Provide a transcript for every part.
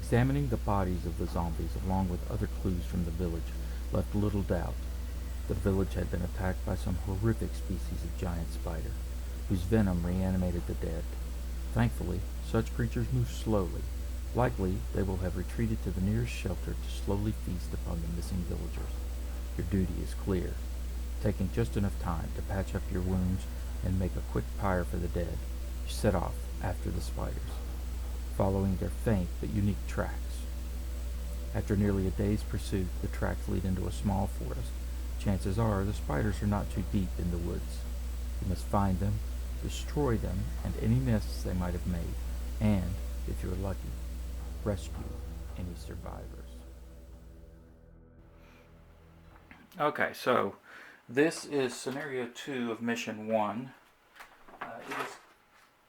Examining the bodies of the zombies along with other clues from the village left little doubt. The village had been attacked by some horrific species of giant spider, whose venom reanimated the dead. Thankfully, such creatures move slowly. Likely, they will have retreated to the nearest shelter to slowly feast upon the missing villagers. Your duty is clear. Taking just enough time to patch up your wounds and make a quick pyre for the dead, you set off after the spiders, following their faint but unique tracks. After nearly a day's pursuit, the tracks lead into a small forest. Chances are the spiders are not too deep in the woods. You must find them, destroy them, and any nests they might have made, and, if you're lucky, rescue any survivors. Okay, so this is scenario 2 of mission 1. It is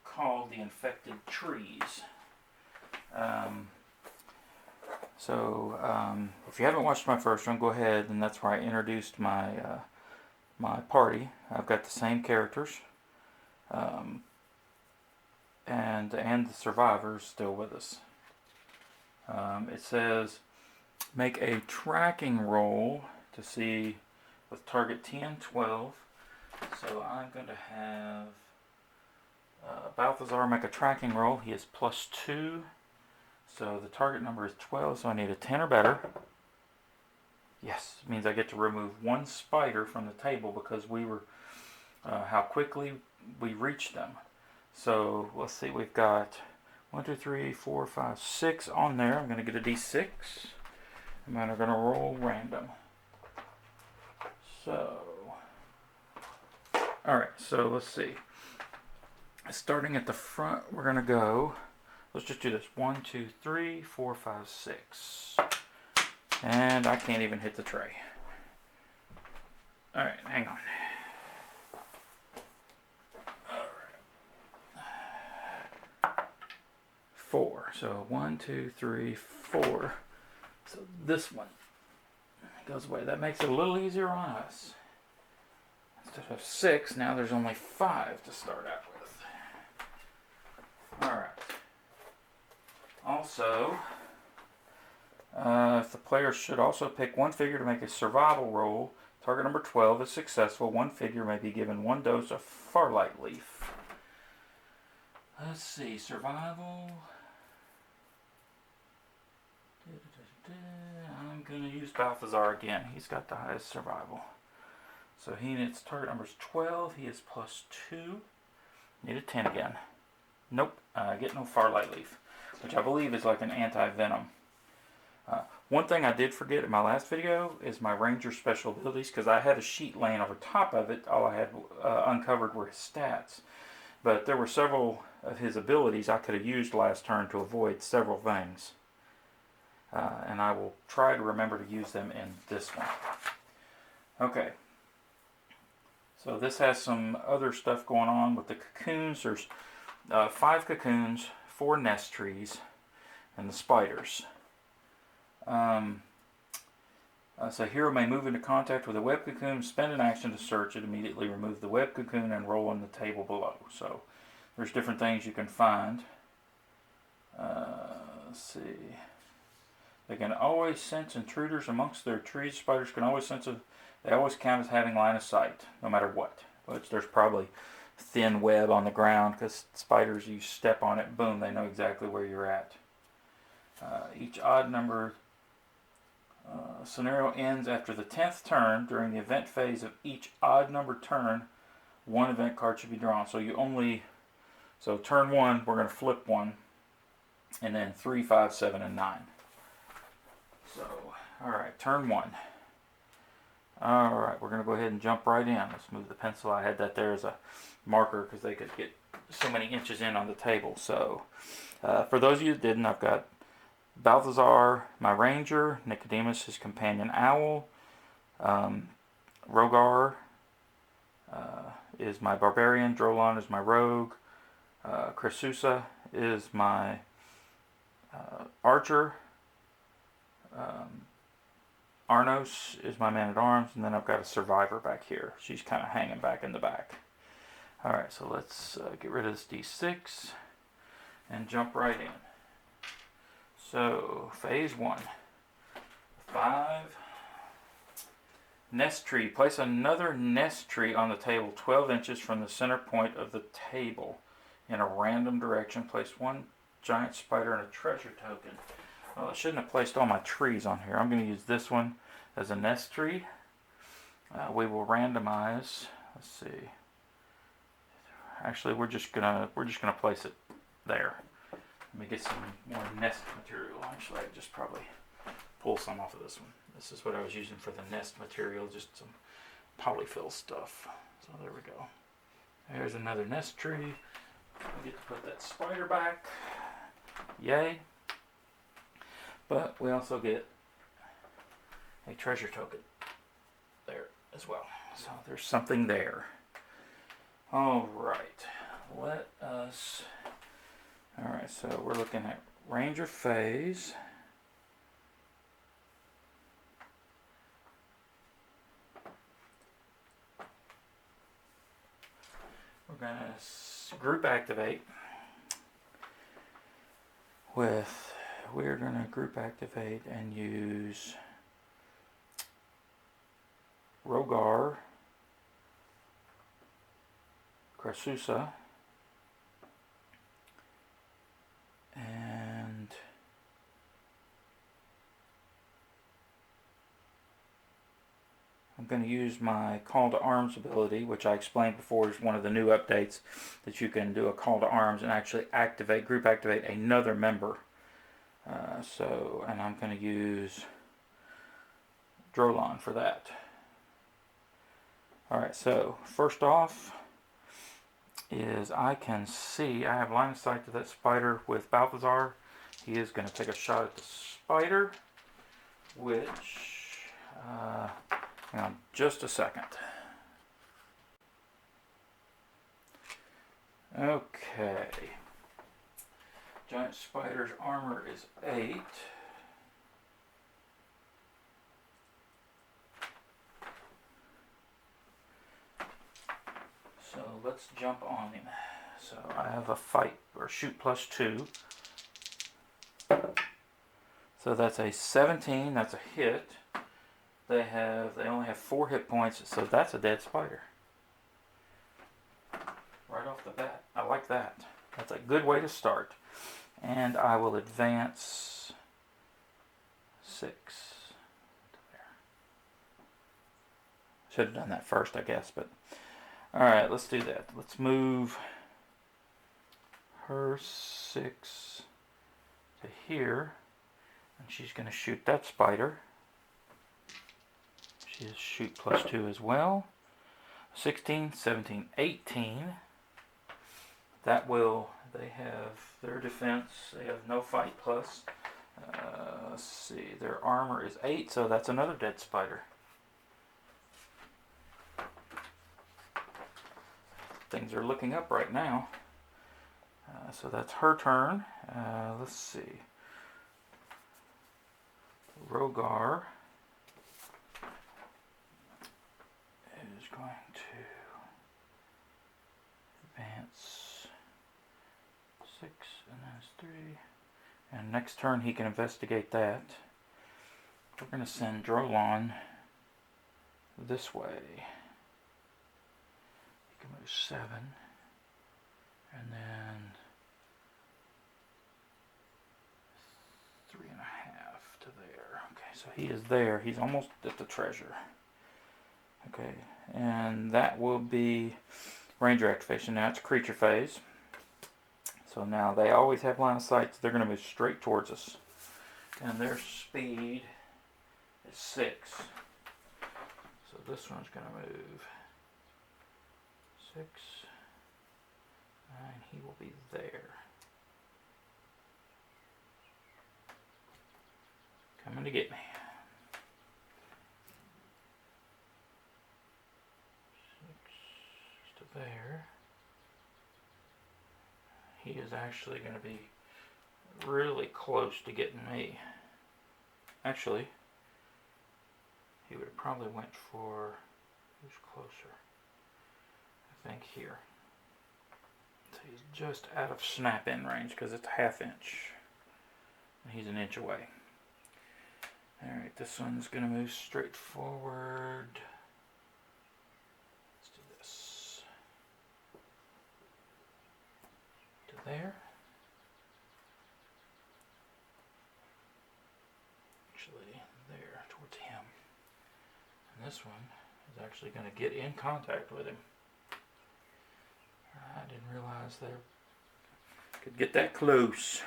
called the Infected Trees. If you haven't watched my first one, go ahead, and that's where I introduced my my party. I've got the same characters, and the survivors still with us. It says make a tracking roll to see with target 10, 12. So I'm going to have Balthazar make a tracking roll. He is +2. So the target number is 12, so I need a 10 or better. Yes, it means I get to remove one spider from the table because we were how quickly we reached them. So let's see, we've got 1, 2, 3, 4, 5, 6 on there. I'm going to get a d6, and then I'm going to roll random. So, alright, so let's see. Starting at the front, we're going to go. Let's just do this. 1, 2, 3, 4, 5, 6. And I can't even hit the tray. Alright, hang on. Alright. 4. So 1, 2, 3, 4. So this one goes away. That makes it a little easier on us. Instead of 6, now there's only 5 to start out with. Alright. Also, if the player should also pick one figure to make a survival roll, target number 12 is successful. One figure may be given 1 dose of Farlight Leaf. Let's see, survival. I'm going to use Balthazar again. He's got the highest survival. So his target number is 12. He is +2. Need a 10 again. Nope, get no Farlight Leaf, which I believe is like an anti-venom. One thing I did forget in my last video is my Ranger special abilities, because I had a sheet laying over top of it. All I had uncovered were his stats. But there were several of his abilities I could have used last turn to avoid several things. And I will try to remember to use them in this one. Okay. So this has some other stuff going on with the cocoons. There's 5 cocoons, 4 nest trees, and the spiders. So hero may move into contact with a web cocoon, spend an action to search it, immediately remove the web cocoon, and roll on the table below. So there's different things you can find. Let's see. They can always sense intruders amongst their trees. Spiders can always sense they always count as having line of sight, no matter what. Which there's probably thin web on the ground, because spiders, you step on it, boom, they know exactly where you're at. Each odd number scenario ends after the 10th turn. During the event phase of each odd number turn, 1 event card should be drawn. So turn 1, we're going to flip 1, and then 3, 5, 7, and 9. So, alright, turn 1. Alright, we're going to go ahead and jump right in. Let's move the pencil. I had that there as a marker because they could get so many inches in on the table. So, for those of you that didn't, I've got Balthazar, my ranger, Nicodemus, his companion owl, Rogar is my barbarian, Drolon is my rogue, Crisusa is my archer, Arnos is my man-at-arms, and then I've got a survivor back here. She's kind of hanging back in the back. Alright, so let's get rid of this d6 and jump right in. So, phase 1. 5. Nest tree. Place another nest tree on the table 12 inches from the center point of the table in a random direction. Place one giant spider and a treasure token. Well, I shouldn't have placed all my trees on here. I'm going to use this one as a nest tree. We will randomize. Let's see. Actually, we're just gonna place it there. Let me get some more nest material. Actually, I just probably pull some off of this one. This is what I was using for the nest material, just some polyfill stuff. So there we go. There's another nest tree. I get to put that spider back. Yay. But we also get a treasure token there as well. So there's something there. Alright. Alright, so we're looking at Ranger phase. We're going to group activate we're going to group activate and use Rogar, Crasusa, and I'm going to use my call to arms ability, which I explained before is one of the new updates, that you can do a call to arms and actually group activate another member. And I'm going to use Drolon for that. Alright, so first off is I can see, I have line of sight to that spider with Balthazar. He is going to take a shot at the spider, which, hang on just a second. Okay. Giant spider's armor is 8. So let's jump on him. So I have a fight or shoot +2. So that's a 17. That's a hit. They only have 4 hit points, so that's a dead spider. Right off the bat. I like that. That's a good way to start. And I will advance 6 to there. Should have done that first, I guess, but alright, let's do that. Let's move her 6 to here, and she's going to shoot that spider. She is shoot +2 as well. 16, 17, 18. They have their defense, they have no fight plus. Let's see, their armor is 8, so that's another dead spider. Things are looking up right now. So that's her turn. Let's see. Rogar is going to advance 6, and that's 3. And next turn he can investigate that. We're going to send Drolon this way. He can move 7. And then 3.5 to there. Okay, so he is there. He's almost at the treasure. Okay, and that will be Ranger activation. Now it's creature phase. So now they always have line of sight, so they're going to move straight towards us. And their speed is 6. So this one's going to move 6, 9, he will be there. Coming to get me. 6 to there. He is actually going to be really close to getting me. Actually, he would have probably went for, who's closer? I think here. So he's just out of snap-in range because it's a 1/2 inch. He's an inch away. Alright, this one's going to move straight forward. Let's do this. To there. Actually, there, towards him. And this one is actually going to get in contact with him. I didn't realize they could get that close.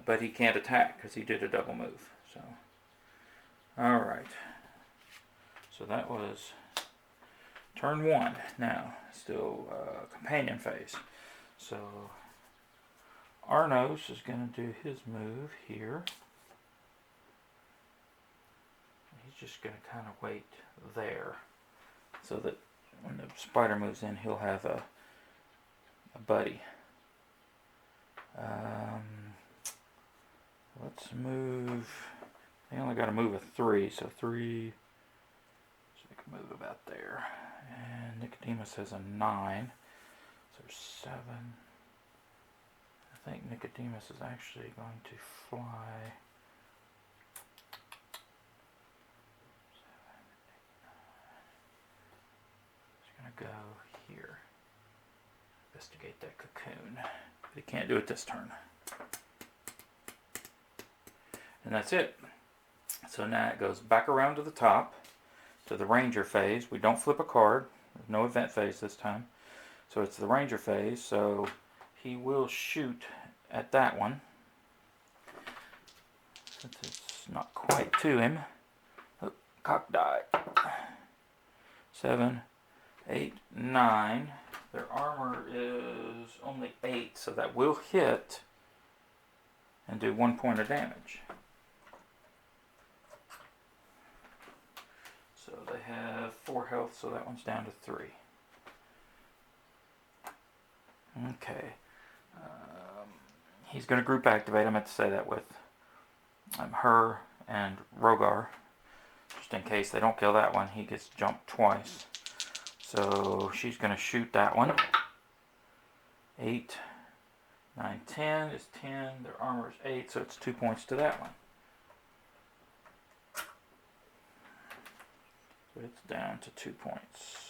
But he can't attack because he did a double move. So, alright. So that was turn 1. Now, still companion phase. So, Arnos is going to do his move here. He's just going to kind of wait there. So that when the spider moves in, he'll have a buddy. Let's move. They only got to move a 3, so 3. So we can move about there. And Nicodemus has a 9, so 7. I think Nicodemus is actually going to fly. 7, 8, 9. He's going to go here. Investigate that cocoon. But he can't do it this turn. And that's it. So now it goes back around to the top, to the Ranger phase. We don't flip a card. There's no event phase this time. So it's the Ranger phase. So he will shoot at that one. Since it's not quite to him. Oh, cock die. 7, 8, 9. Their armor is only 8, so that will hit and do 1 point of damage. So they have 4 health, so that one's down to 3. Okay. He's going to group activate. I meant to say that with her and Rogar. Just in case they don't kill that one, he gets jumped twice. So she's going to shoot that one. 8, 9, 10 is 10. Their armor is 8, so it's 2 points to that one. So it's down to 2 points.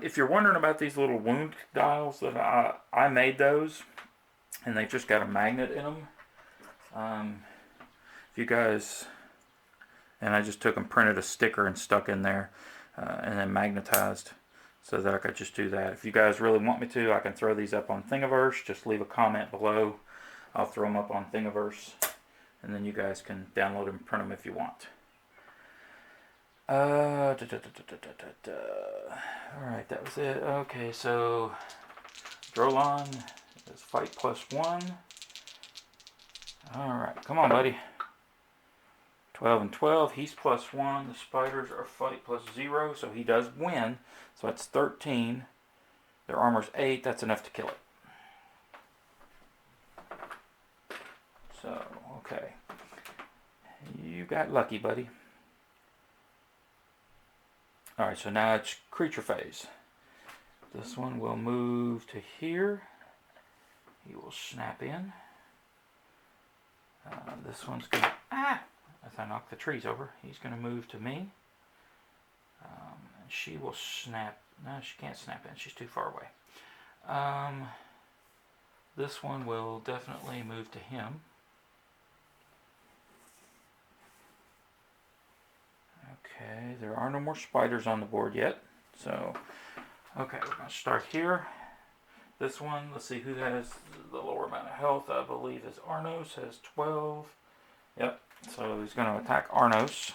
If you're wondering about these little wound dials, that I made those, and they've just got a magnet in them. If you guys, and I just took and printed a sticker and stuck in there, and then magnetized, so that I could just do that. If you guys really want me to, I can throw these up on Thingiverse. Just leave a comment below. I'll throw them up on Thingiverse, and then you guys can download them and print them if you want. Alright, that was it. Okay, so Drolon is fight +1. Alright, come on, buddy. 12 and 12, he's +1. The spiders are fight +0, so he does win. So that's 13. Their armor's 8, that's enough to kill it. So, okay. You got lucky, buddy. Alright, so now it's creature phase. This one will move to here. He will snap in. This one's going to... as I knock the trees over, he's going to move to me. And she will snap... No, she can't snap in. She's too far away. This one will definitely move to him. Okay, there are no more spiders on the board yet. So, okay, we're going to start here. This one, let's see who has the lower amount of health. I believe is Arnos, has 12. Yep, so he's going to attack Arnos.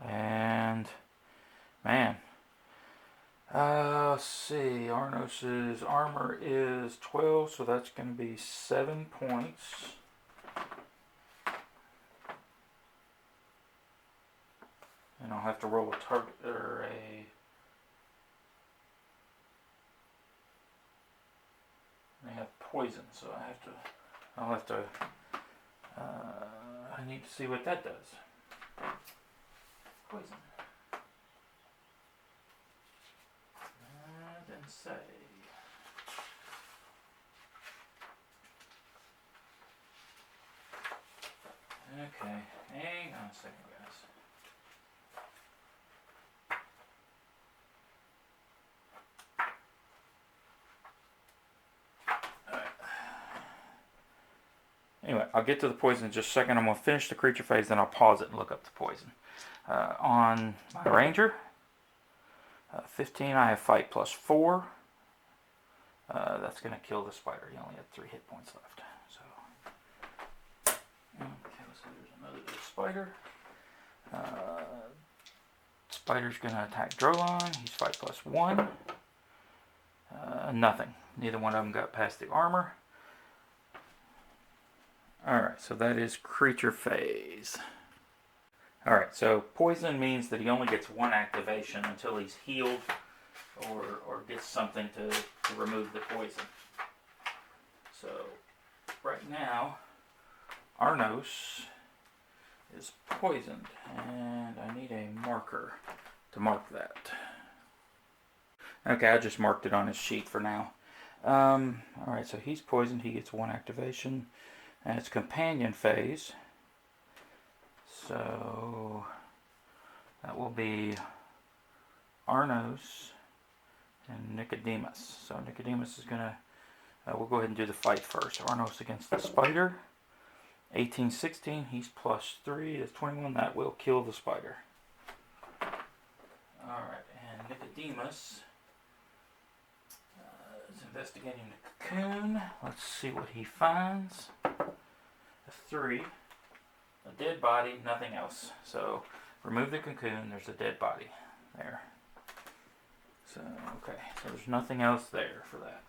And, man. Let's see, Arnos's armor is 12, so that's going to be 7 points. And I'll have to roll a target, or they have poison, so I'll have to, I need to see what that does. Poison. Didn't say. Okay, hang on a second, guys. Alright. Anyway, I'll get to the poison in just a second. I'm going to finish the creature phase, then I'll pause it and look up the poison. On my ranger, 15, I have fight plus 4. That's going to kill the spider. He only had 3 hit points left. So, okay, so there's another spider. Spider's going to attack Drolon. He's fight plus 1. Nothing. Neither one of them got past the armor. Alright, so that is creature phase. Alright, so poison means that he only gets 1 activation until he's healed or gets something to remove the poison. So, right now, Arnos is poisoned, and I need a marker to mark that. Okay, I just marked it on his sheet for now. Alright, so he's poisoned, he gets 1 activation, and it's companion phase. So, that will be Arnos and Nicodemus. So Nicodemus is going to, we'll go ahead and do the fight first. Arnos against the spider. 18-16, he's plus 3, that's 21, that will kill the spider. Alright, and Nicodemus is investigating the cocoon. Let's see what he finds. A 3. A dead body, nothing else. So, remove the cocoon, there's a dead body there. So, okay, so there's nothing else there for that.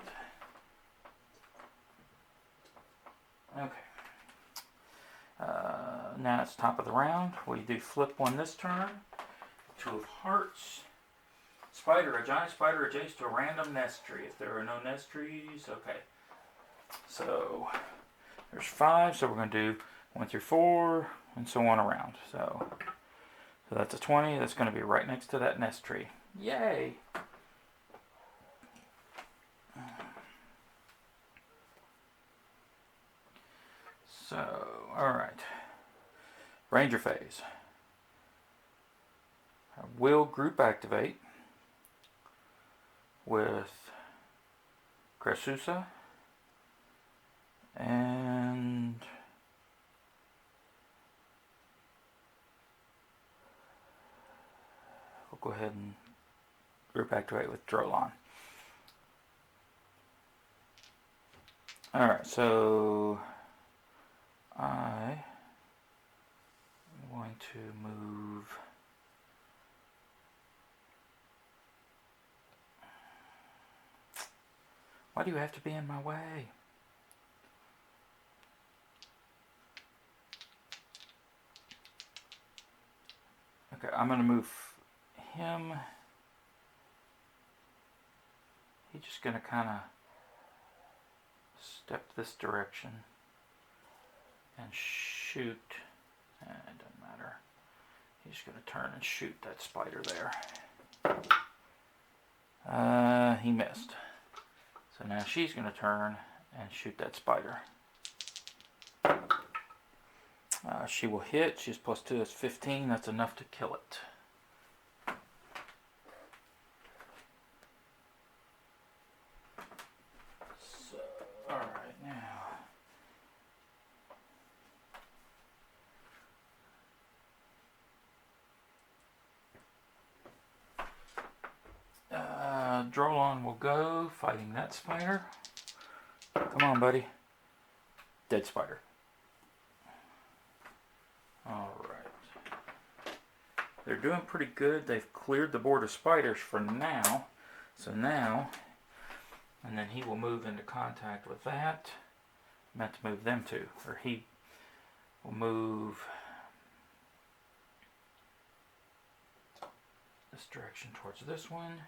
Okay. Now it's top of the round. We do flip 1 this turn. 2 of hearts. Spider, a giant spider adjacent to a random nest tree. If there are no nest trees, okay. So, there's 5, so we're going to do 1 through 4, and so on around. So that's a 20. That's going to be right next to that nest tree. Yay! So, alright. Ranger phase. I will group activate with Crasusa and we'll go ahead and group activate with Drolon. Alright, so I am going to move Why do you have to be in my way? Okay, I'm going to move him. He's just going to kind of step this direction and shoot. It doesn't matter. He's just going to turn and shoot that spider there. He missed. So now she's going to turn and shoot that spider. She will hit. She's plus 2, that's 15. That's enough to kill it. So, alright, now. Drolon will go fighting that spider. Come on, buddy. Dead spider. Alright. They're doing pretty good. They've cleared the board of spiders for now. So now, and then he will move into contact with that. I meant to move them too. Or he will move this direction towards this one.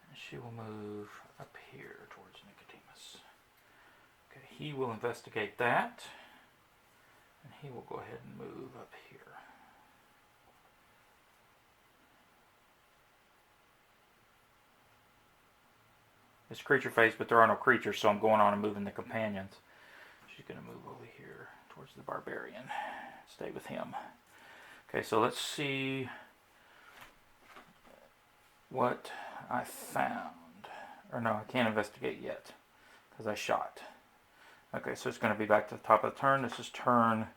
And she will move up here towards Nicodemus. Okay, he will investigate that. And he will go ahead and move up here. It's creature phase, but there are no creatures, so I'm going on and moving the companions. She's going to move over here towards the barbarian. Stay with him. Okay, so let's see what I found. Or no, I can't investigate yet because I shot. Okay, so it's going to be back to the top of the turn. This is turn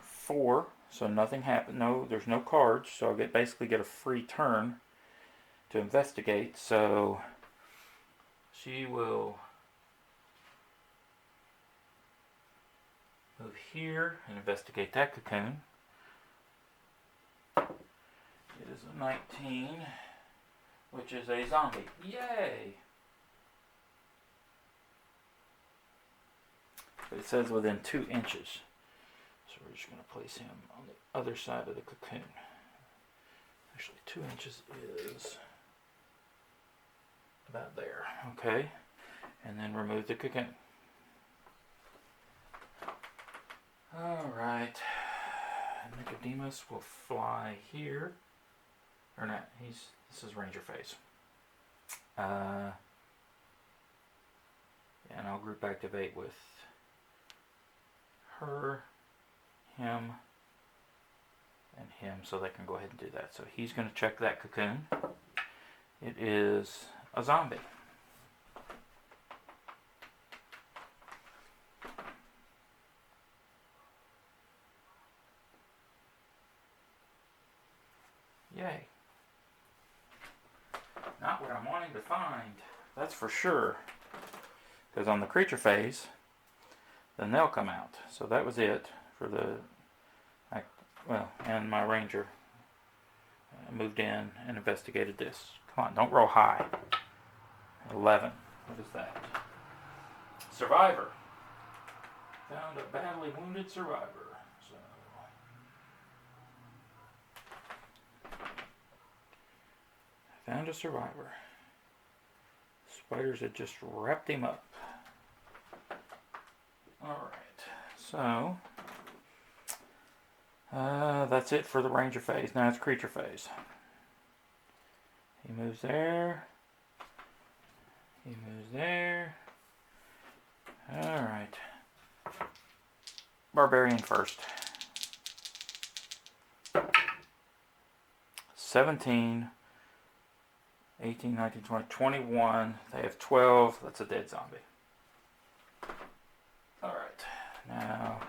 4, so nothing happened. No, there's no cards, so I basically get a free turn to investigate. So she will move here and investigate that cocoon. It is a 19, which is a zombie. Yay! But it says within 2 inches. So we're just going to place him on the other side of the cocoon. Actually, 2 inches is about there. Okay. And then remove the cocoon. Alright. Nicodemus will fly here. Or not. This is Ranger phase. And I'll group activate with her, him, and him, so they can go ahead and do that. So he's going to check that cocoon. It is a zombie. Yay. Not what I'm wanting to find, that's for sure. Because on the creature phase, then they'll come out. So that was it for the, and my ranger moved in and investigated this. Come on, don't roll high. 11. What is that? Survivor. Found a badly wounded survivor. So found a survivor. Spiders had just wrapped him up. Alright, so that's it for the ranger phase. Now it's creature phase. He moves there. He moves there. Alright. Barbarian first. 17, 18, 19, 20, 21. They have 12. That's a dead zombie. Alright. Now,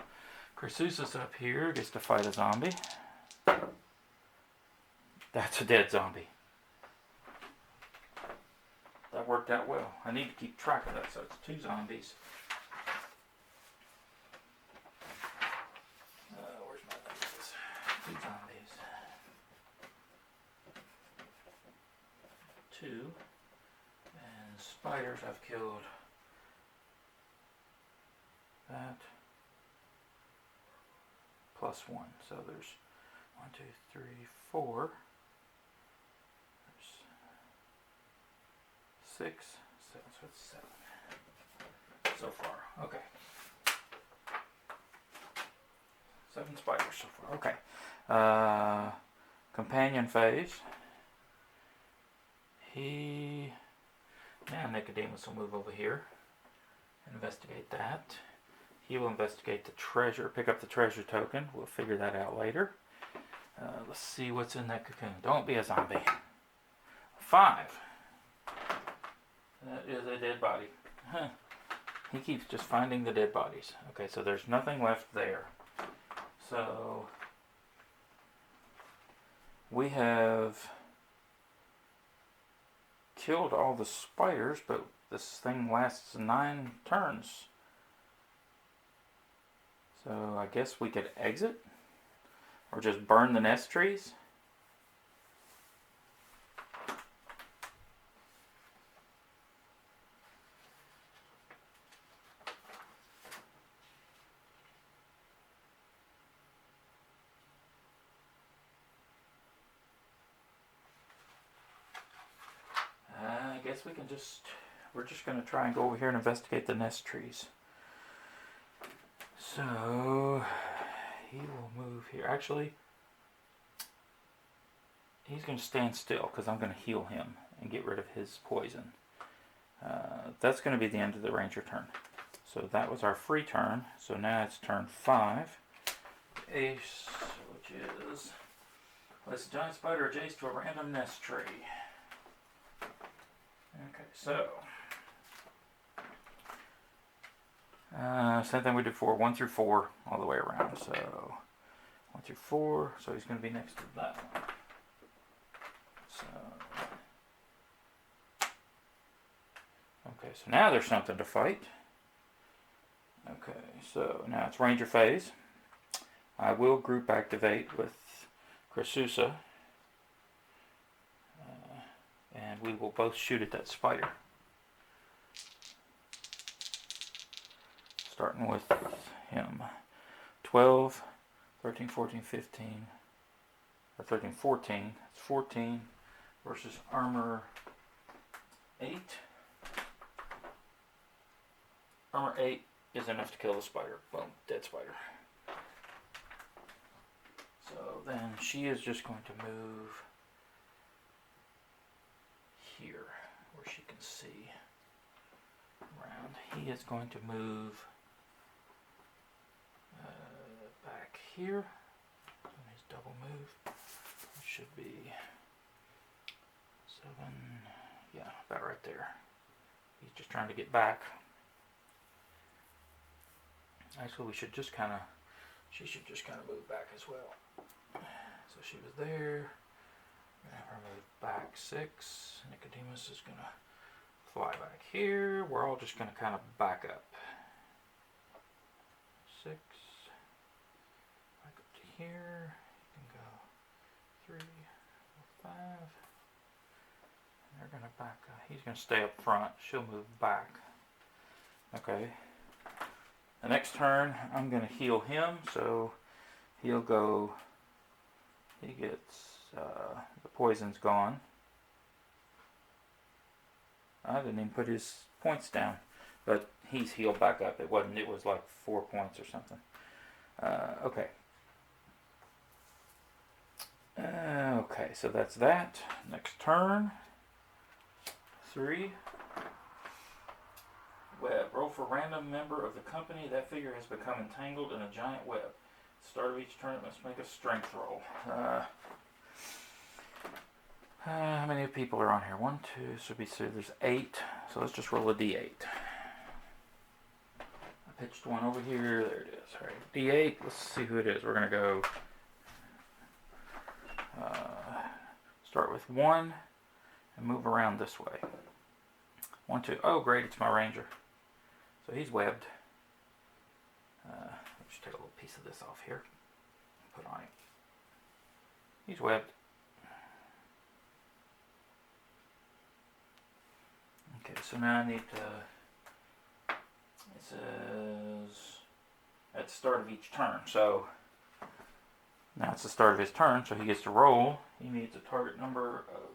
Crassus up here gets to fight a zombie. That's a dead zombie. That worked out well. I need to keep track of that, so it's 2 zombies. Where's my things? 2 zombies. 2. And spiders I've killed. That. Plus 1. So there's 1, 2, 3, 4. There's 6, 7, so it's 7 so far. Okay. 7 spiders so far. Okay. Companion phase. Now Nicodemus will move over here and investigate that. He will investigate the treasure, pick up the treasure token. We'll figure that out later. Let's see what's in that cocoon. Don't be a zombie. 5. That is a dead body. Huh. He keeps just finding the dead bodies. Okay, so there's nothing left there. So we have killed all the spiders, but this thing lasts 9 turns. So I guess we could exit or just burn the nest trees. I guess we can we're just going to try and go over here and investigate the nest trees. So move here. Actually, he's going to stand still because I'm going to heal him and get rid of his poison. That's going to be the end of the ranger turn. So that was our free turn. So now it's turn 5. Ace, which is place a giant spider adjacent to a random nest tree. Okay, so same thing we did before, 1 through 4 all the way around. So 1 through 4, so he's going to be next to that one. So okay, so now there's something to fight. Okay, so now it's Ranger phase. I will group activate with Krasusa. And we will both shoot at that spider. Starting with him. 12, 13, 14, 15, or 13, 14. It's 14 versus armor 8. Armor 8 is enough to kill the spider. Boom, dead spider. So then she is just going to move here where she can see around. He is going to move back here. Doing his double move. It should be 7. Yeah, about right there. He's just trying to get back. Actually, she should just kind of move back as well. So she was there. We're going to have her move back 6. Nicodemus is going to fly back here. We're all just going to kind of back up. 6. Back up to here. You can go 3, 4, 5. And they're going to back up. He's going to stay up front. She'll move back. Okay. The next turn, I'm going to heal him. So he'll go. He gets. The poison's gone. I didn't even put his points down, but he's healed back up. It was like 4 points or something. Okay. Okay, so that's that. Next turn. 3. Web. Roll for random member of the company. That figure has become entangled in a giant web. At the start of each turn, it must make a strength roll. How many people are on here? 1, 2, should be, so there's 8. So let's just roll a d8. I pitched one over here. There it is. All right, d8. Let's see who it is. We're going to go start with 1 and move around this way. 1, 2. Oh, great. It's my ranger. So he's webbed. Let's just take a little piece of this off here and put on him. He's webbed. Okay, so now I need to, it says at the start of each turn, so now it's the start of his turn, so he gets to roll. He needs a target number of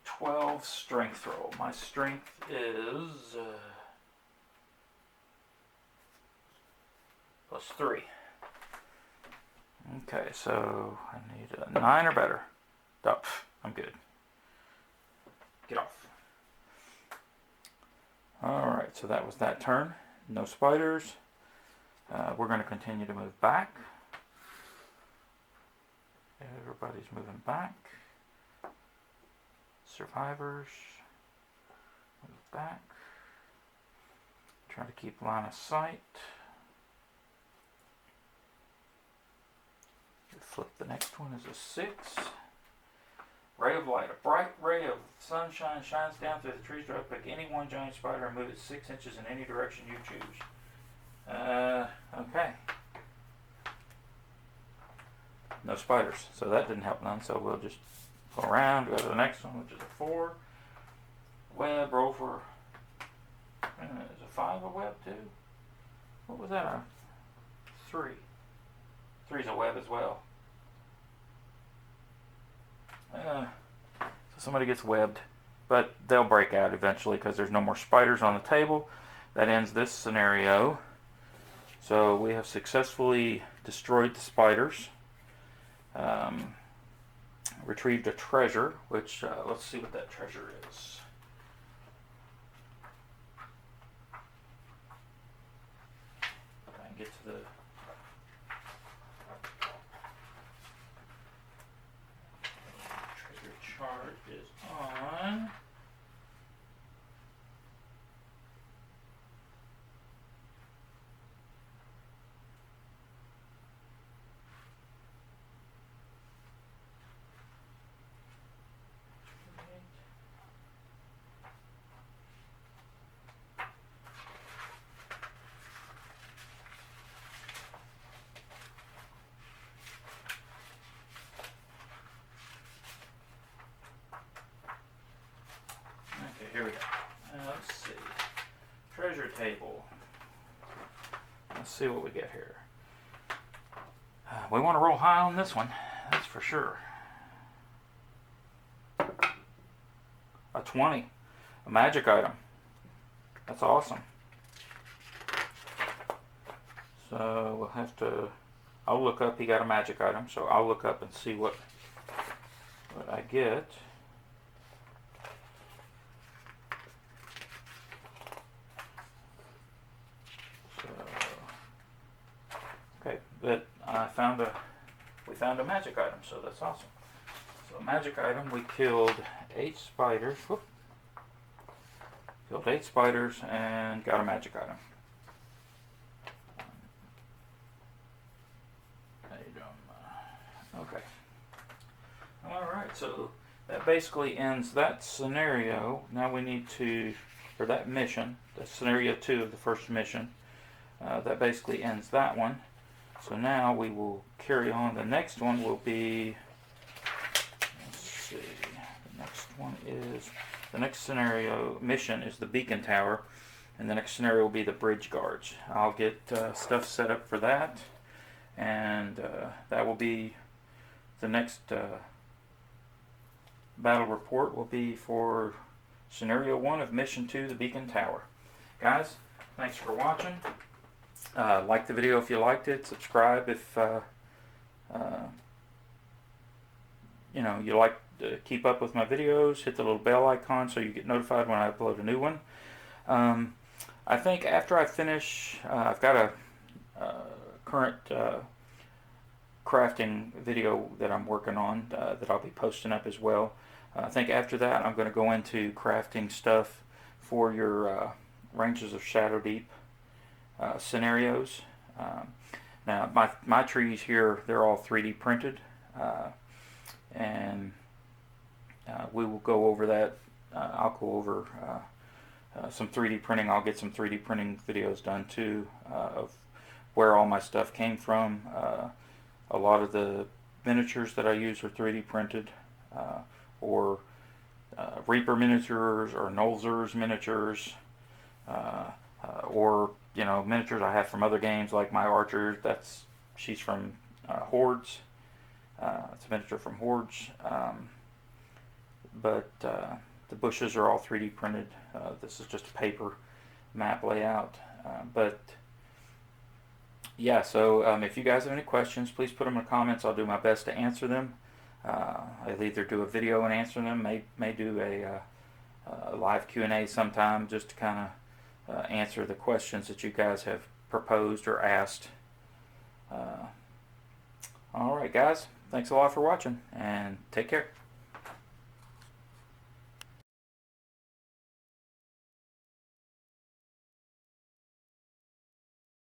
12 strength roll. My strength is +3. Okay, so I need a 9 or better. Oh, I'm good. Get off. Alright, so that was that turn. No spiders. We're going to continue to move back. Everybody's moving back. Survivors. Move back. Try to keep line of sight. Flip the next one is a 6. Ray of light. A bright ray of sunshine shines down through the trees. Pick any one giant spider and move it 6 inches in any direction you choose. Okay. No spiders, so that didn't help none. So we'll just go around, go to the next one, which is a 4. Web, roll for. Is a 5 a web too? What was that? A 3. 3's a web as well. So somebody gets webbed, but they'll break out eventually because there's no more spiders on the table. That ends this scenario. So we have successfully destroyed the spiders. Retrieved a treasure, which let's see what that treasure is. Try and get to the treasure chart is on. Okay, here we go. Let's see. Treasure table. Let's see what we get here. We want to roll high on this one, that's for sure. A 20. A magic item. That's awesome. So we'll have to... I'll look up, he got a magic item, so I'll look up and see what I get. So, okay, but we found a magic item, so that's awesome. So magic item, we killed 8 spiders. Whoop. Killed 8 spiders and got a magic item. Okay. Alright, so that basically ends that scenario. Now we need to, or that mission, that's scenario 2 of the first mission. That basically ends that one. So now we will carry on. The next one will be, let's see, the next one is, the next scenario mission is the beacon tower, and the next scenario will be the bridge guards. I'll get stuff set up for that, and that will be the next battle report will be for scenario 1 of mission 2, the beacon tower. Guys, thanks for watching. Like the video if you liked it. Subscribe if you like to keep up with my videos. Hit the little bell icon so you get notified when I upload a new one. I think after I finish, I've got a current crafting video that I'm working on that I'll be posting up as well. I think after that I'm going to go into crafting stuff for your Rangers of Shadowdeep scenarios. Now my trees here, they're all 3D printed, and we will go over that. I'll go over some 3D printing. I'll get some 3D printing videos done too of where all my stuff came from. A lot of the miniatures that I use are 3D printed, or Reaper miniatures, or Nolzur's miniatures, or miniatures I have from other games like my archer. She's from Hordes. It's a miniature from Hordes, but the bushes are all 3D printed. This is just a paper map layout, but yeah, so if you guys have any questions, please put them in the comments. I'll do my best to answer them. I'll either do a video and answer them, may do a live Q&A sometime, just to kind of answer the questions that you guys have proposed or asked. Alright guys, thanks a lot for watching, and take care.